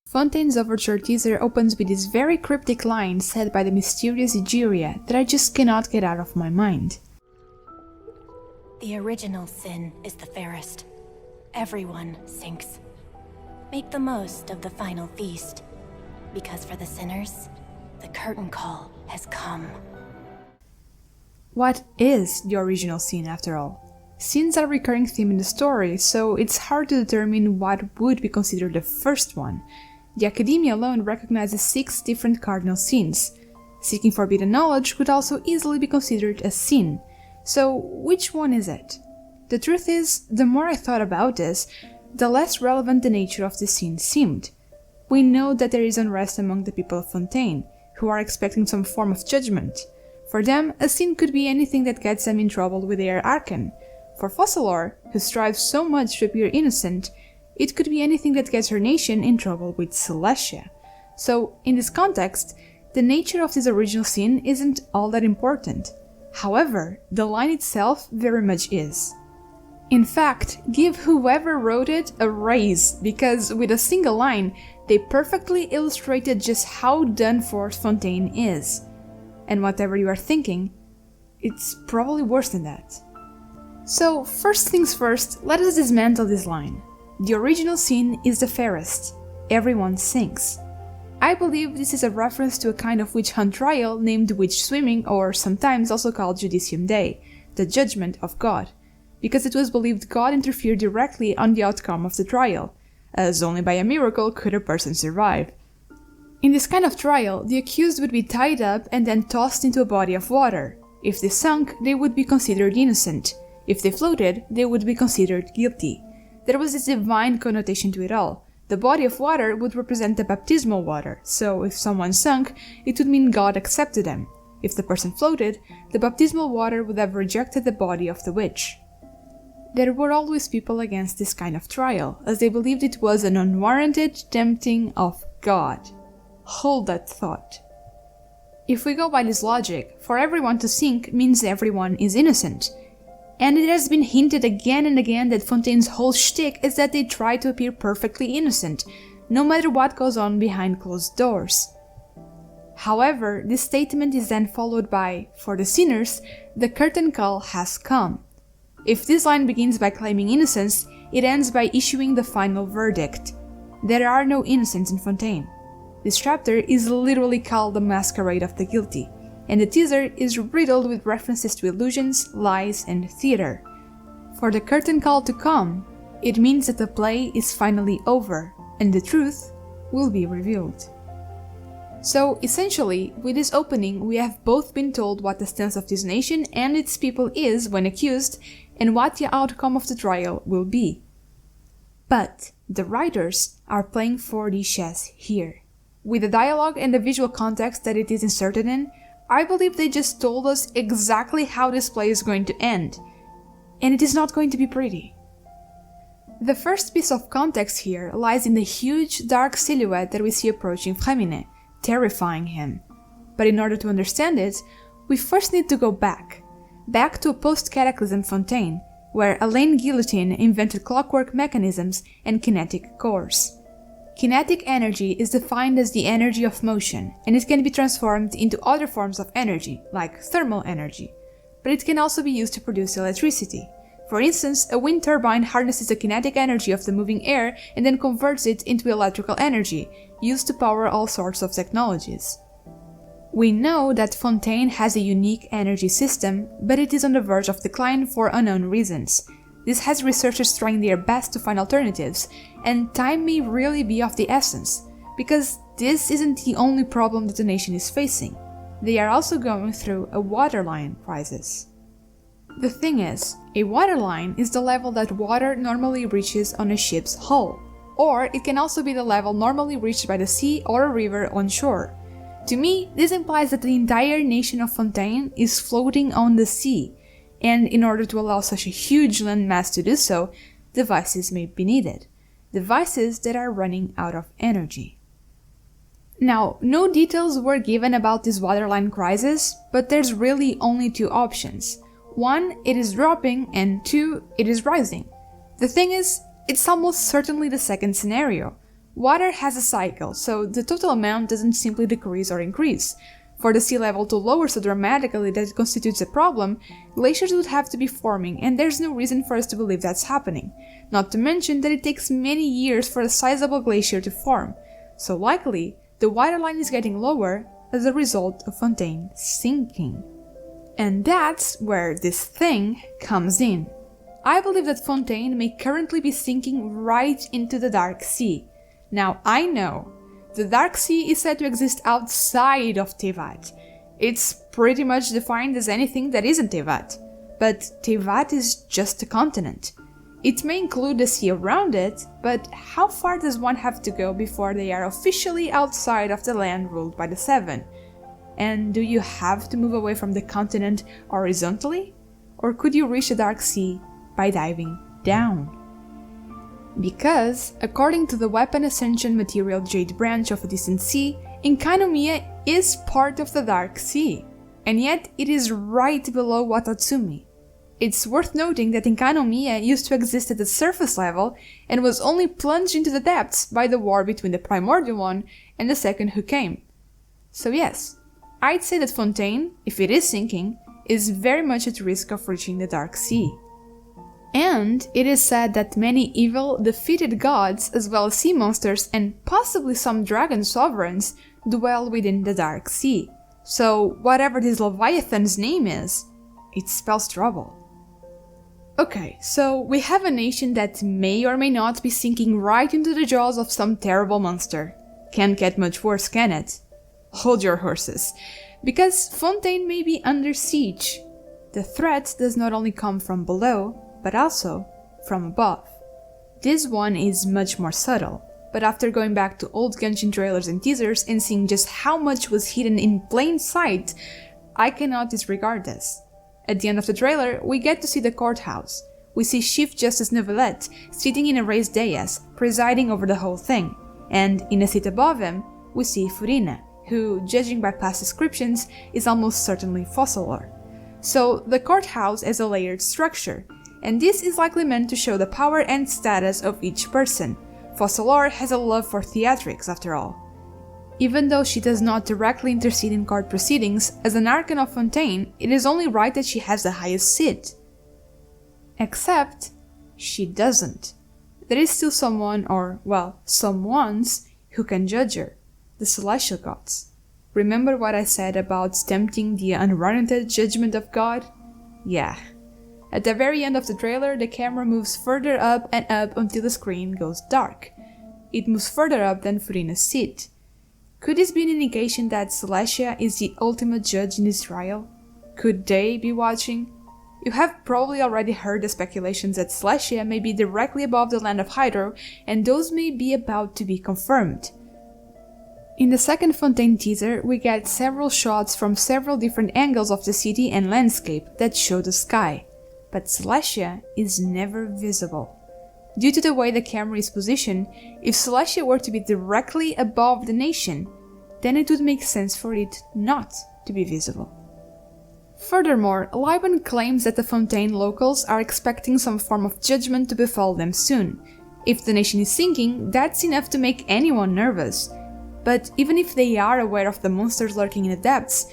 Fontaine's overture teaser opens with this very cryptic line said by the mysterious Egeria that I just cannot get out of my mind. The original sin is the fairest. Everyone sinks. Make the most of the final feast, because for the sinners, the curtain call has come. What is the original sin after all? Sins are a recurring theme in the story, so it's hard to determine what would be considered the first one. The Academia alone recognizes 6 different cardinal sins. Seeking forbidden knowledge could also easily be considered a sin. So, which one is it? The truth is, the more I thought about this, the less relevant the nature of the sin seemed. We know that there is unrest among the people of Fontaine, who are expecting some form of judgment. For them, a sin could be anything that gets them in trouble with their archon. For Fossilor, who strives so much to appear innocent, it could be anything that gets her nation in trouble with Celestia. So, in this context, the nature of this original sin isn't all that important. However, the line itself very much is. In fact, give whoever wrote it a raise, because with a single line, they perfectly illustrated just how done for Fontaine is. And whatever you are thinking, it's probably worse than that. So, first things first, let us dismantle this line. The original sin is the fairest. Everyone sinks. I believe this is a reference to a kind of witch hunt trial named witch swimming, or sometimes also called Judicium Dei, the judgment of God, because it was believed God interfered directly on the outcome of the trial, as only by a miracle could a person survive. In this kind of trial, the accused would be tied up and then tossed into a body of water. If they sunk, they would be considered innocent. If they floated, they would be considered guilty. There was this divine connotation to it all. The body of water would represent the baptismal water, so if someone sunk, it would mean God accepted them. If the person floated, the baptismal water would have rejected the body of the witch. There were always people against this kind of trial, as they believed it was an unwarranted tempting of God. Hold that thought. If we go by this logic, for everyone to sink means everyone is innocent. And it has been hinted again and again that Fontaine's whole shtick is that they try to appear perfectly innocent, no matter what goes on behind closed doors. However, this statement is then followed by, for the sinners, the curtain call has come. If this line begins by claiming innocence, it ends by issuing the final verdict. There are no innocents in Fontaine. This chapter is literally called The Masquerade of the Guilty, and the teaser is riddled with references to illusions, lies, and theater. For the curtain call to come, it means that the play is finally over, and the truth will be revealed. So, essentially, with this opening, we have both been told what the stance of this nation and its people is when accused, and what the outcome of the trial will be. But the writers are playing 4D chess here. With the dialogue and the visual context that it is inserted in, I believe they just told us exactly how this play is going to end, and it is not going to be pretty. The first piece of context here lies in the huge dark silhouette that we see approaching Fréminet, terrifying him. But in order to understand it, we first need to go back to a post-cataclysm Fontaine, where Alain Guillotine invented clockwork mechanisms and kinetic cores. Kinetic energy is defined as the energy of motion, and it can be transformed into other forms of energy, like thermal energy. But it can also be used to produce electricity. For instance, a wind turbine harnesses the kinetic energy of the moving air and then converts it into electrical energy, used to power all sorts of technologies. We know that Fontaine has a unique energy system, but it is on the verge of decline for unknown reasons. This has researchers trying their best to find alternatives, and time may really be of the essence, because this isn't the only problem that the nation is facing. They are also going through a waterline crisis. The thing is, a waterline is the level that water normally reaches on a ship's hull, or it can also be the level normally reached by the sea or a river on shore. To me, this implies that the entire nation of Fontaine is floating on the sea, and in order to allow such a huge landmass to do so, devices may be needed. Devices that are running out of energy. Now, no details were given about this waterline crisis, but there's really only 2 options. 1, it is dropping, and 2, it is rising. The thing is, it's almost certainly the second scenario. Water has a cycle, so the total amount doesn't simply decrease or increase. For the sea level to lower so dramatically that it constitutes a problem, glaciers would have to be forming, and there's no reason for us to believe that's happening. Not to mention that it takes many years for a sizable glacier to form, so likely the waterline is getting lower as a result of Fontaine sinking. And that's where this thing comes in. I believe that Fontaine may currently be sinking right into the Dark Sea. Now I know, the Dark Sea is said to exist outside of Tevat. It's pretty much defined as anything that isn't Tevat. But Tevat is just a continent. It may include the sea around it, but how far does one have to go before they are officially outside of the land ruled by the Seven? And do you have to move away from the continent horizontally? Or could you reach the Dark Sea by diving down? Because, according to the Weapon Ascension Material Jade branch of a distant sea, Enkanomiya is part of the Dark Sea, and yet it is right below Watatsumi. It's worth noting that Enkanomiya used to exist at the surface level and was only plunged into the depths by the war between the Primordial One and the second who came. So yes, I'd say that Fontaine, if it is sinking, is very much at risk of reaching the Dark Sea. And it is said that many evil, defeated gods, as well as sea monsters and possibly some dragon sovereigns, dwell within the Dark Sea. So whatever this Leviathan's name is, it spells trouble. Okay, so we have a nation that may or may not be sinking right into the jaws of some terrible monster. Can't get much worse, can it? Hold your horses, because Fontaine may be under siege. The threat does not only come from below, but also from above. This one is much more subtle, but after going back to old Genshin trailers and teasers and seeing just how much was hidden in plain sight, I cannot disregard this. At the end of the trailer, we get to see the courthouse. We see Chief Justice Neuvillette sitting in a raised dais, presiding over the whole thing, and in a seat above him, we see Furina, who, judging by past descriptions, is almost certainly Fossilor. So the courthouse has a layered structure, and this is likely meant to show the power and status of each person. Fossilor has a love for theatrics, after all. Even though she does not directly intercede in court proceedings, as an Archon of Fontaine, it is only right that she has the highest seat. Except, she doesn't. There is still someone, or, well, someones, who can judge her. The Celestial Gods. Remember what I said about tempting the unwarranted judgment of God? Yeah. At the very end of the trailer, the camera moves further up and up until the screen goes dark. It moves further up than Furina's seat. Could this be an indication that Celestia is the ultimate judge in this trial? Could they be watching? You have probably already heard the speculations that Celestia may be directly above the land of Hydro, and those may be about to be confirmed. In the second Fontaine teaser, we get several shots from several different angles of the city and landscape that show the sky. But Celestia is never visible. Due to the way the camera is positioned, if Celestia were to be directly above the nation, then it would make sense for it not to be visible. Furthermore, Liban claims that the Fontaine locals are expecting some form of judgment to befall them soon. If the nation is sinking, that's enough to make anyone nervous. But even if they are aware of the monsters lurking in the depths,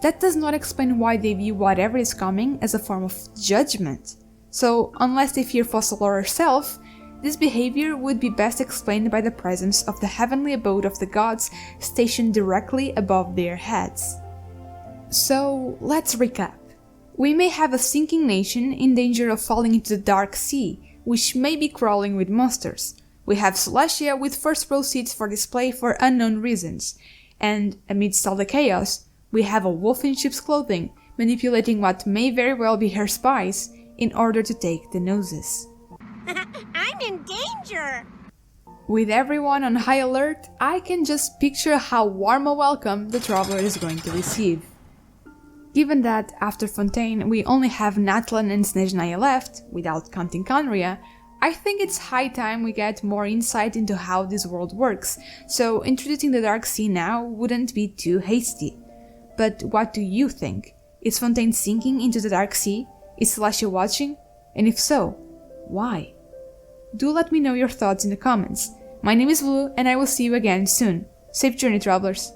that does not explain why they view whatever is coming as a form of judgment. So, unless they fear Fossilor herself, this behavior would be best explained by the presence of the heavenly abode of the gods stationed directly above their heads. So, let's recap. We may have a sinking nation in danger of falling into the Dark Sea, which may be crawling with monsters. We have Celestia with first row seats for display for unknown reasons. And, amidst all the chaos, we have a wolf in sheep's clothing, manipulating what may very well be her spies in order to take the noses. I'm in danger! With everyone on high alert, I can just picture how warm a welcome the traveler is going to receive. Given that, after Fontaine, we only have Natlan and Snezhnaya left, without counting Conria, I think it's high time we get more insight into how this world works, so introducing the Dark Sea now wouldn't be too hasty. But what do you think? Is Fontaine sinking into the Dark Sea? Is Celestia watching? And if so, why? Do let me know your thoughts in the comments. My name is Blue, and I will see you again soon. Safe journey, travelers!